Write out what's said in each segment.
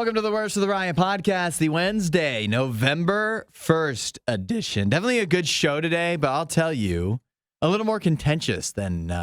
Welcome to the Worst of the Riot podcast, the Wednesday, November 1st edition. Definitely a good show today, but I'll tell you, a little more contentious than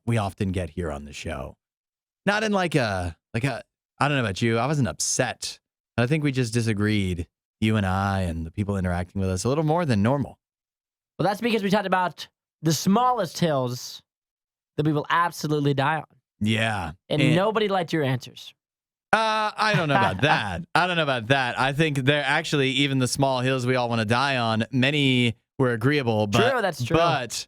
we often get here on the show. Not in like a, I don't know about you, I wasn't upset. I think we just disagreed, you and I and the people interacting with us, a little more than normal. Well, that's because we talked about the smallest hills that we will absolutely die on. Yeah. And nobody liked your answers. I don't know about that. I think they're actually, even the small hills we all want to die on, many were agreeable. But, true, that's true. But,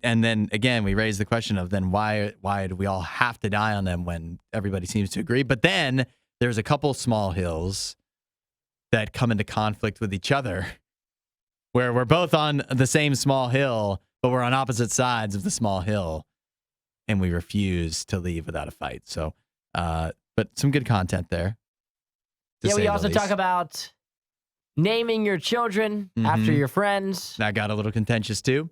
and then again, we raised the question of then why do we all have to die on them when everybody seems to agree? But then there's a couple small hills that come into conflict with each other where we're both on the same small hill, but we're on opposite sides of the small hill and we refuse to leave without a fight. So, but some good content there. Yeah, we also talk about naming your children after your friends. That got a little contentious too.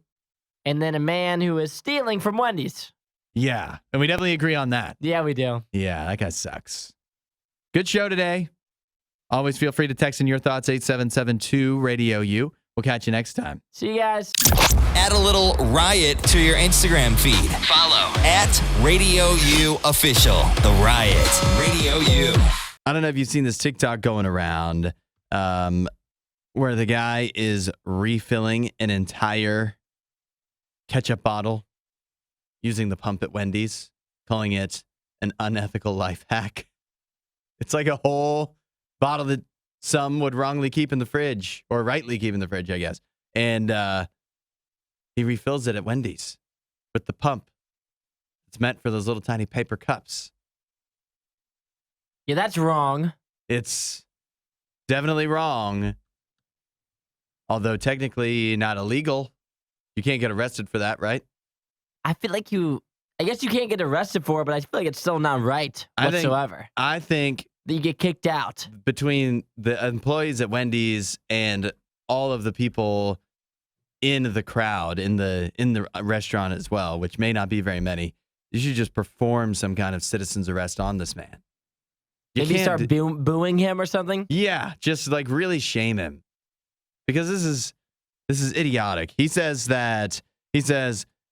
And then a man who is stealing from Wendy's. Yeah, and we definitely agree on that. Yeah, we do. Yeah, that guy sucks. Good show today. Always feel free to text in your thoughts, 8772-RADIO-U. We'll catch you next time. See you guys. Add a little riot to your Instagram feed. Follow @RadioU Official. The Riot. Radio U. I don't know if you've seen this TikTok going around where the guy is refilling an entire ketchup bottle using the pump at Wendy's, calling it an unethical life hack. It's like a whole bottle that some would wrongly keep in the fridge, or rightly keep in the fridge, I guess. And he refills it at Wendy's with the pump. It's meant for those little tiny paper cups. Yeah, that's wrong. It's definitely wrong. Although technically not illegal. You can't get arrested for that, right? I feel like I guess you can't get arrested for it, but I feel like it's still not right whatsoever. I think that you get kicked out. Between the employees at Wendy's and all of the people in the crowd, in the restaurant as well, which may not be very many, you should just perform some kind of citizen's arrest on this man. Maybe start booing him or something? Yeah, just like really shame him. Because this is idiotic. He says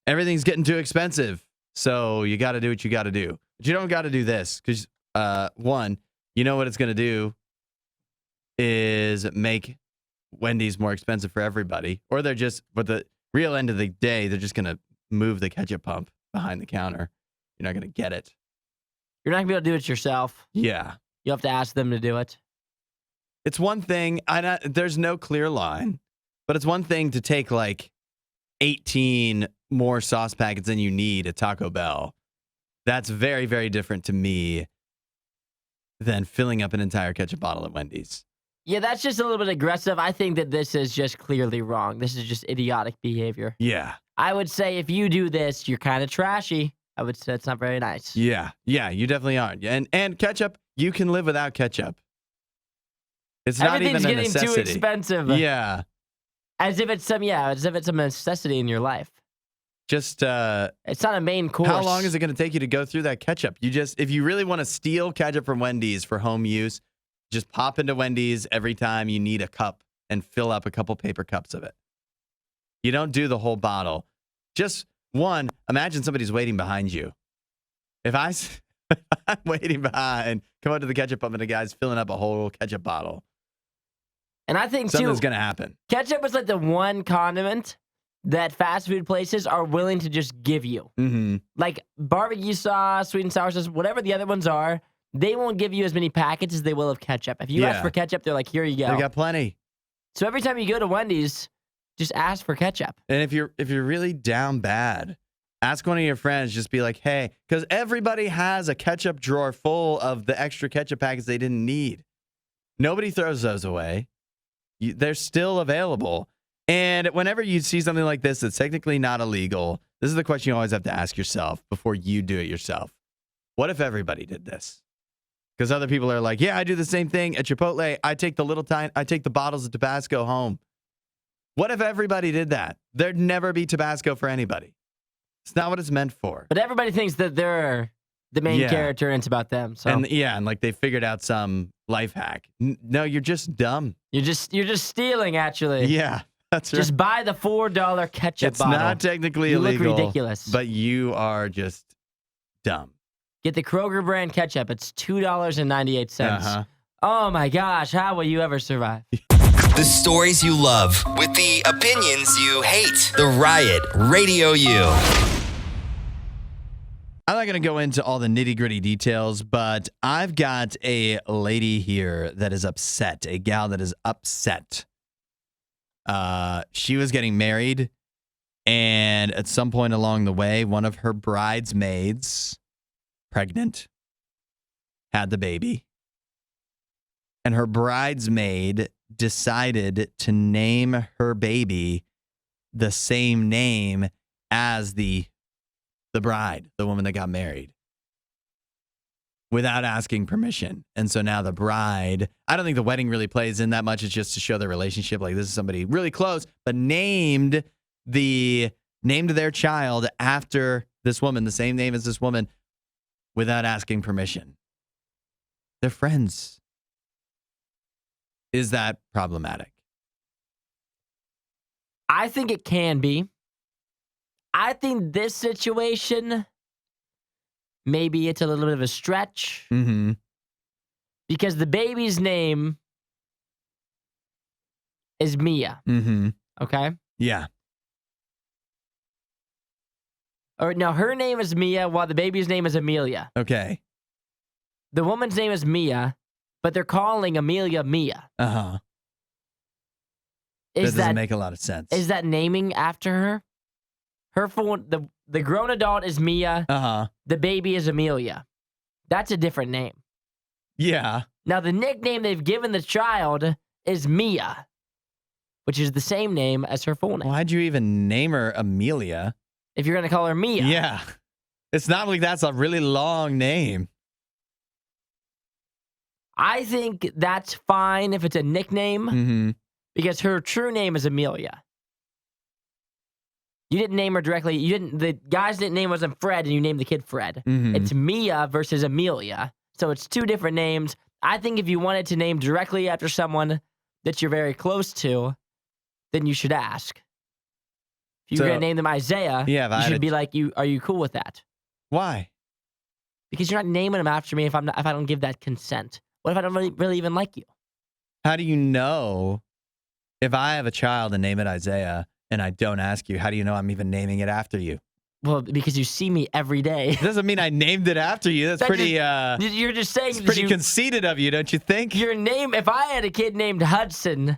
everything's getting too expensive, so you got to do what you got to do. But you don't got to do this because, one, you know what it's going to do is make Wendy's more expensive for everybody. Or but the real end of the day, they're just going to move the ketchup pump behind the counter. You're not going to get it. You're not going to be able to do it yourself. Yeah. You have to ask them to do it. It's one thing, there's no clear line, but it's one thing to take like 18 more sauce packets than you need at Taco Bell. That's very, very different to me than filling up an entire ketchup bottle at Wendy's. Yeah, that's just a little bit aggressive. I think that this is just clearly wrong. This is just idiotic behavior. Yeah. I would say if you do this, you're kind of trashy. I would say it's not very nice. Yeah, you definitely are. And ketchup, you can live without ketchup. It's not even a necessity. Everything's getting too expensive. Yeah. As if it's a necessity in your life. Just it's not a main course. How long is it going to take you to go through that ketchup? If you really want to steal ketchup from Wendy's for home use, just pop into Wendy's every time you need a cup and fill up a couple paper cups of it. You don't do the whole bottle. Just one, imagine somebody's waiting behind you. If I'm waiting behind, come up to the ketchup pump and the guy's filling up a whole ketchup bottle. And I think something's going to happen. Ketchup is like the one condiment that fast food places are willing to just give you. Mm-hmm. Like barbecue sauce, sweet and sour sauce, whatever the other ones are, they won't give you as many packets as they will of ketchup. If you ask for ketchup, they're like, here you go. They got plenty. So every time you go to Wendy's, just ask for ketchup. And if you're really down bad, ask one of your friends, just be like, hey, because everybody has a ketchup drawer full of the extra ketchup packets they didn't need. Nobody throws those away. They're still available. And whenever you see something like this that's technically not illegal, this is the question you always have to ask yourself before you do it yourself. What if everybody did this? Because other people are like, yeah, I do the same thing at Chipotle. I take the bottles of Tabasco home. What if everybody did that? There'd never be Tabasco for anybody. It's not what it's meant for. But everybody thinks that they're the main character and it's about them. So and like they figured out some life hack. No, you're just dumb. You're just stealing, actually. Yeah, that's right. Just buy the $4 ketchup It's bottle. not technically You illegal. look ridiculous. But you are just dumb. Get the Kroger brand ketchup. It's $2.98. Uh-huh. Oh my gosh, how will you ever survive? The stories you love with the opinions you hate. The Riot Radio U. I'm not going to go into all the nitty-gritty details, but I've got a lady here that is upset, a gal that is upset. She was getting married, and at some point along the way, one of her bridesmaids, pregnant, had the baby. And her bridesmaid decided to name her baby the same name as the bride, the woman that got married, without asking permission. And so now the bride, I don't think the wedding really plays in that much. It's just to show their relationship. Like, this is somebody really close, but named their child after this woman, the same name as this woman, without asking permission. They're friends. Is that problematic? I think it can be. I think this situation, maybe it's a little bit of a stretch. Mm-hmm. Because the baby's name is Mia. Mm-hmm. Okay? Yeah. Or no, her name is Mia while the baby's name is Amelia. Okay. The woman's name is Mia, but they're calling Amelia Mia. Uh-huh. That doesn't make a lot of sense. Is that naming after her? Her full the grown adult is Mia. Uh-huh. The baby is Amelia. That's a different name. Yeah. Now the nickname they've given the child is Mia, which is the same name as her full name. Why'd you even name her Amelia? If you're gonna call her Mia. Yeah. It's not like that's a really long name. I think that's fine if it's a nickname Mm-hmm. because her true name is Amelia. You didn't name her directly. The guy's name wasn't Fred, and you named the kid Fred. Mm-hmm. It's Mia versus Amelia. So it's two different names. I think if you wanted to name directly after someone that you're very close to, then you should ask. If you're going to name them Isaiah, yeah, you should be like, are you cool with that? Why? Because you're not naming them after me if I don't give that consent. What if I don't really even like you? How do you know if I have a child and name it Isaiah and I don't ask you? How do you know I'm even naming it after you? Well, because you see me every day. It doesn't mean I named it after you. That's pretty. You're just saying. It's pretty conceited of you, don't you think? Your name. If I had a kid named Hudson,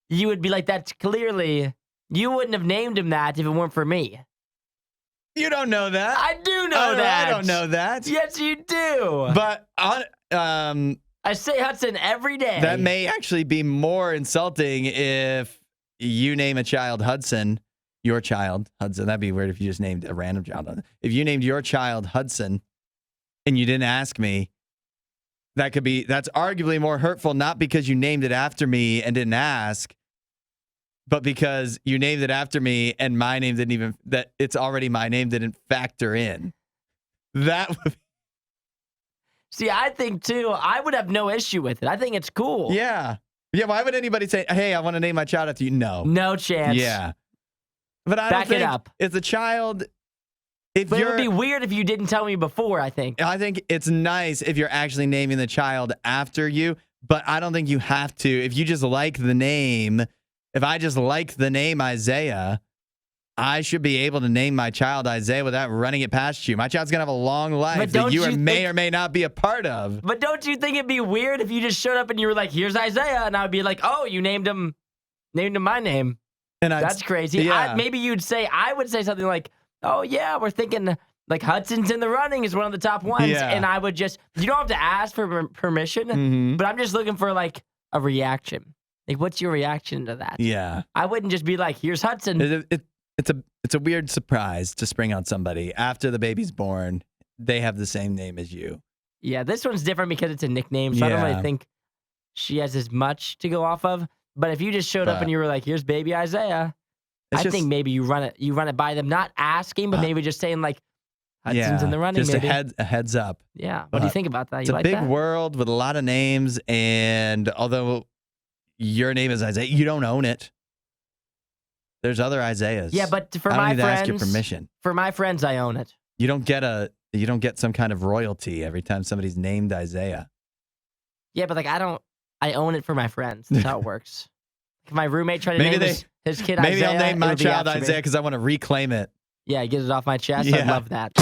you would be like, that's clearly. You wouldn't have named him that if it weren't for me. You don't know that. I do know that. I don't know that. Yes, you do. But I say Hudson every day. That may actually be more insulting if you name a child Hudson, your child Hudson. That'd be weird if you just named a random child. If you named your child Hudson and you didn't ask me, that's arguably more hurtful, not because you named it after me and didn't ask, but because you named it after me and my name that it's already my name didn't factor in. That would. See, I think too, I would have no issue with it. I think it's cool. Yeah. Yeah, why would anybody say, hey, I want to name my child after you? No. No chance. Yeah. But I Back don't think it up. It's a child. But it would be weird if you didn't tell me before, I think. I think it's nice if you're actually naming the child after you, but I don't think you have to. If you just like the name, if I just like the name Isaiah, I should be able to name my child Isaiah without running it past you. My child's going to have a long life that you may or may not be a part of. But don't you think it'd be weird if you just showed up and you were like, here's Isaiah, and I would be like, oh, you named him my name. And that's crazy. Yeah. Maybe I would say something like, oh, yeah, we're thinking like Hudson's in the running is one of the top ones. Yeah. And I would just, you don't have to ask for permission, but I'm just looking for like a reaction. Like, what's your reaction to that? Yeah. I wouldn't just be like, here's Hudson. It's a weird surprise to spring on somebody. After the baby's born, they have the same name as you. Yeah, this one's different because it's a nickname, so I don't really think she has as much to go off of. But if you just showed up and you were like, here's baby Isaiah, I think maybe you run it by them, not asking, but maybe just saying like, Hudson's in the running, just maybe. a heads up. Yeah. What do you think about that? It's You a like big that? world with a lot of names, and although your name is Isaiah, you don't own it. There's other Isaiahs. Yeah, but for I don't my need to ask your friends, permission. for my friends, I own it. You don't get some kind of royalty every time somebody's named Isaiah. Yeah, but like I own it for my friends. That's how it works. If my roommate tried to Maybe name his kid Maybe Isaiah, I'll name it my would be child after me. Isaiah because I want to reclaim it. Yeah, get it off my chest. Yeah. I love that.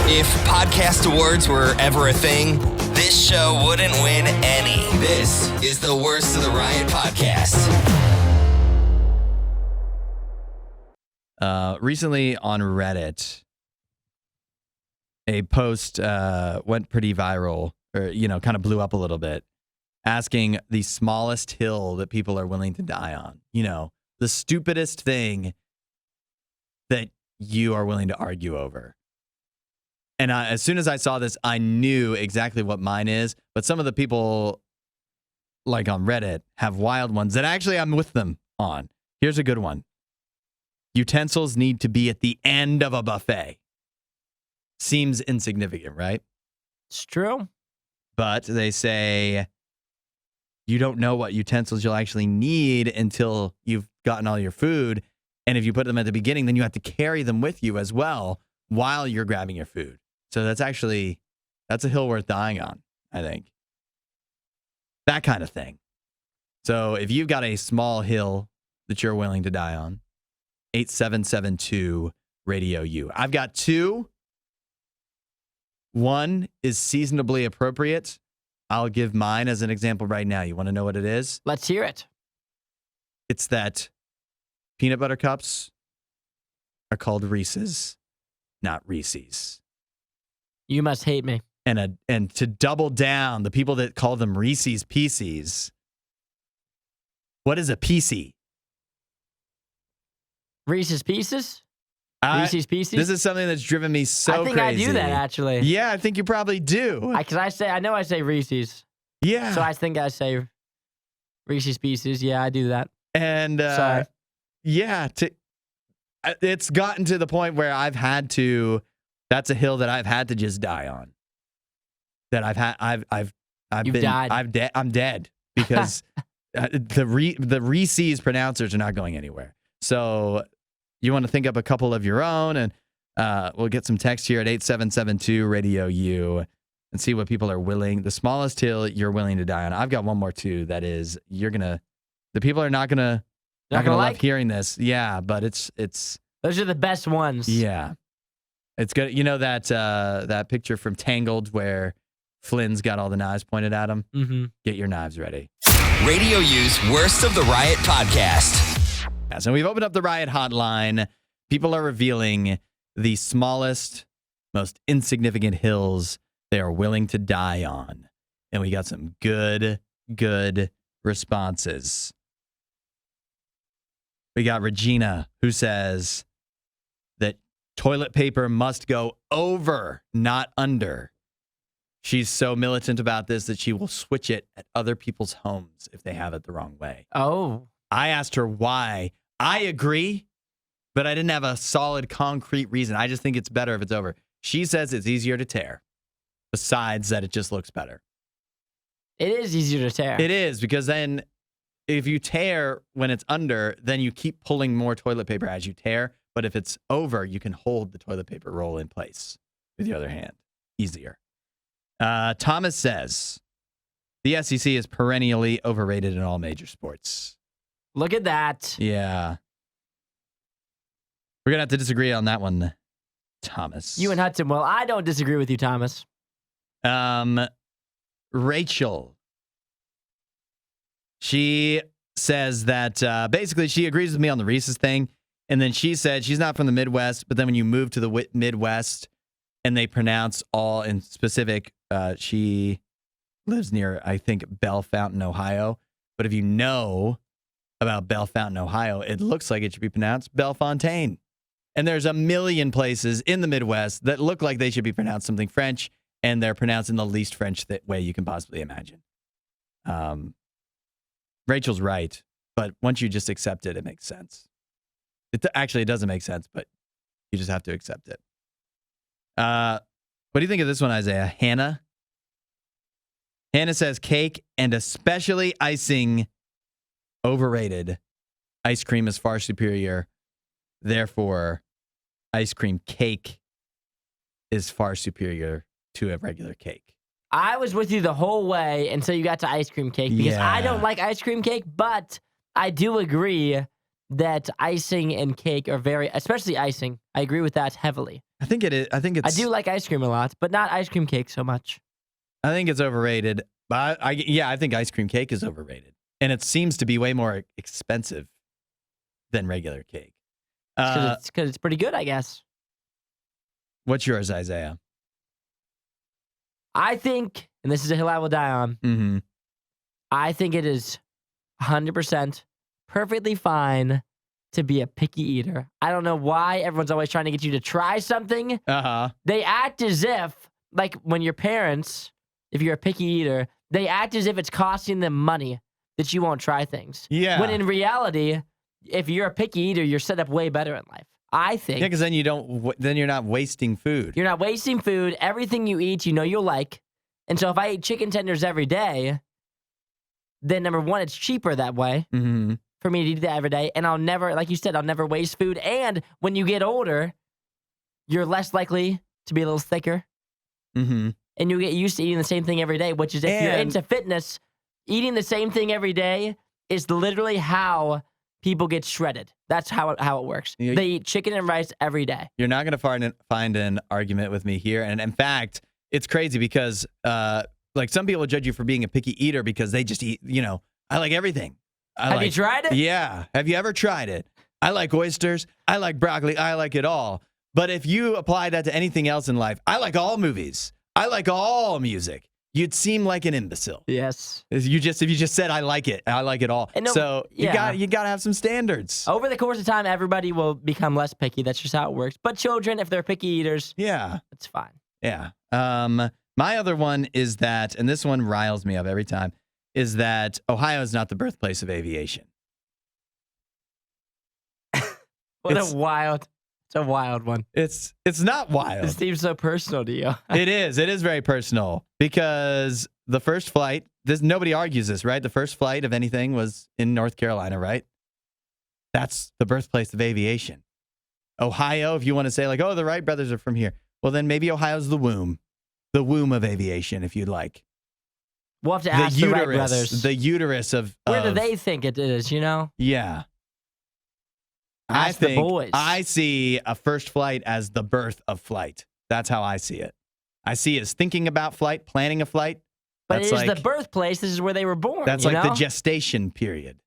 If podcast awards were ever a thing, this show wouldn't win any. This is the Worst of the Riot podcast. Recently on Reddit, a post went pretty viral, or kind of blew up a little bit, asking the smallest hill that people are willing to die on. The stupidest thing that you are willing to argue over. And as soon as I saw this, I knew exactly what mine is. But some of the people, like on Reddit, have wild ones that actually I'm with them on. Here's a good one. Utensils need to be at the end of a buffet. Seems insignificant, right? It's true. But they say you don't know what utensils you'll actually need until you've gotten all your food. And if you put them at the beginning, then you have to carry them with you as well while you're grabbing your food. So that's a hill worth dying on, I think. That kind of thing. So if you've got a small hill that you're willing to die on, 8772 Radio U. I've got two. One is seasonably appropriate. I'll give mine as an example right now. You want to know what it is? Let's hear it. It's that peanut butter cups are called Reese's, not Reese's. You must hate me. And to double down, the people that call them Reese's Pieces, what is a PC? Reese's Pieces? Reese's Pieces? This is something that's driven me so crazy. I think I do that, actually. Yeah, I think you probably do. Because I know I say Reese's. Yeah. So I think I say Reese's Pieces. Yeah, I do that. And Sorry. Yeah, it's gotten to the point where that's a hill that I've had to just die on. That I'm dead because the Reese's pronouncers are not going anywhere. So you want to think up a couple of your own, and we'll get some text here at 8772 Radio U and see what people are willing. The smallest hill you're willing to die on. I've got one more too. That is, the people are not gonna love hearing this. Yeah, but it's those are the best ones. Yeah, it's good. You know that picture from Tangled where Flynn's got all the knives pointed at him? Mm-hmm. Get your knives ready. Radio U's Worst of the Riot podcast. Yeah, so we've opened up the Riot hotline. People are revealing the smallest, most insignificant hills they are willing to die on. And we got some good responses. We got Regina, who says that toilet paper must go over, not under. She's so militant about this that she will switch it at other people's homes if they have it the wrong way. Oh. I asked her why. I agree, but I didn't have a solid, concrete reason. I just think it's better if it's over. She says it's easier to tear, besides that it just looks better. It is easier to tear. It is, because then if you tear when it's under, then you keep pulling more toilet paper as you tear. But if it's over, you can hold the toilet paper roll in place with your other hand. Easier. Thomas says, the SEC is perennially overrated in all major sports. Look at that. Yeah. We're going to have to disagree on that one, Thomas. You and Hudson. Well, I don't disagree with you, Thomas. Rachel. She says that basically she agrees with me on the Reese's thing. And then she said she's not from the Midwest, but then when you move to the Midwest and they pronounce all in specific, she lives near, I think, Bell Fountain, Ohio. But if you know about Bell Fountain, Ohio, it looks like it should be pronounced Bellefontaine. And there's a million places in the Midwest that look like they should be pronounced something French, and they're pronounced in the least French way you can possibly imagine. Rachel's right, but once you just accept it, it makes sense. It doesn't make sense, but you just have to accept it. What do you think of this one, Isaiah? Hannah? Hannah says cake and especially icing overrated. Ice cream is far superior. Therefore, ice cream cake is far superior to a regular cake. I was with you the whole way until you got to ice cream cake because I don't like ice cream cake, but I do agree that icing and cake are especially icing. I agree with that heavily. I think it is. I do like ice cream a lot, but not ice cream cake so much. I think it's overrated. But I think ice cream cake is overrated. And it seems to be way more expensive than regular cake. Because it's pretty good, I guess. What's yours, Isaiah? I think, and this is a hill I will die on, I think it is 100% perfectly fine to be a picky eater. I don't know why everyone's always trying to get you to try something. They act as if, like when your parents, if you're a picky eater, they act as if it's costing them money that you won't try things. Yeah. When in reality, if you're a picky eater, you're set up way better in life. I think. Yeah, because then you're not wasting food. You're not wasting food. Everything you eat, you know you'll like. And so if I eat chicken tenders every day, then number one, it's cheaper that way for me to eat that every day. And I'll never, like you said, I'll never waste food. And when you get older, you're less likely to be a little thicker. And you get used to eating the same thing every day, which is if you're into fitness, eating the same thing every day is literally how people get shredded. That's how it works. They eat chicken and rice every day. You're not going to find an argument with me here. And in fact, it's crazy because like some people judge you for being a picky eater because they just eat, I like everything. Have you tried it? Yeah. Have you ever tried it? I like oysters. I like broccoli. I like it all. But if you apply that to anything else in life, I like all movies. I like all music. You'd seem like an imbecile. Yes. If you just said I like it all. And so you got to have some standards. Over the course of time, everybody will become less picky. That's just how it works. But children, if they're picky eaters, it's fine. Yeah. My other one is that, and this one riles me up every time, is that Ohio is not the birthplace of aviation. It's a wild one. It's not wild. It seems so personal to you. It is very personal because the first flight, nobody argues this, right? The first flight of anything was in North Carolina, right? That's the birthplace of aviation. Ohio, if you want to say like, oh, the Wright brothers are from here. Well, then maybe Ohio's the womb of aviation, if you'd like. We'll have to ask the Wright brothers. The uterus of... Where do they think it is, Yeah. Ask the boys. I see a first flight as the birth of flight. That's how I see it. I see it as thinking about flight, planning a flight. But it is the birthplace. This is where they were born. That's like the gestation period.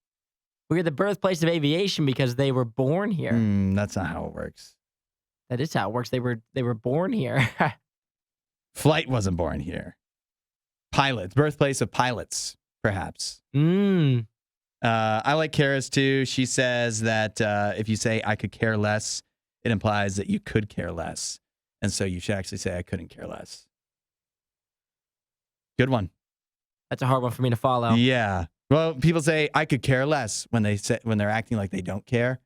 We're the birthplace of aviation because they were born here. That's not how it works. That is how it works. They were born here. Flight wasn't born here. Pilots, birthplace of pilots, perhaps. I like Kara's too. She says that if you say I could care less, it implies that you could care less. And so you should actually say I couldn't care less. Good one. That's a hard one for me to follow. Yeah. Well, people say I could care less when they're acting like they don't care,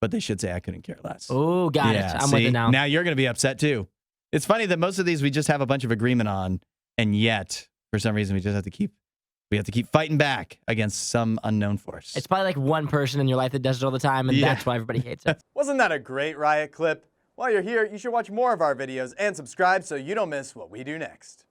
but they should say I couldn't care less. Oh, got it. I'm with it now. Now you're going to be upset too. It's funny that most of these we just have a bunch of agreement on, and yet for some reason we have to keep fighting back against some unknown force. It's probably like one person in your life that does it all the time, and that's why everybody hates it. Wasn't that a great Riot clip? While you're here, you should watch more of our videos and subscribe so you don't miss what we do next.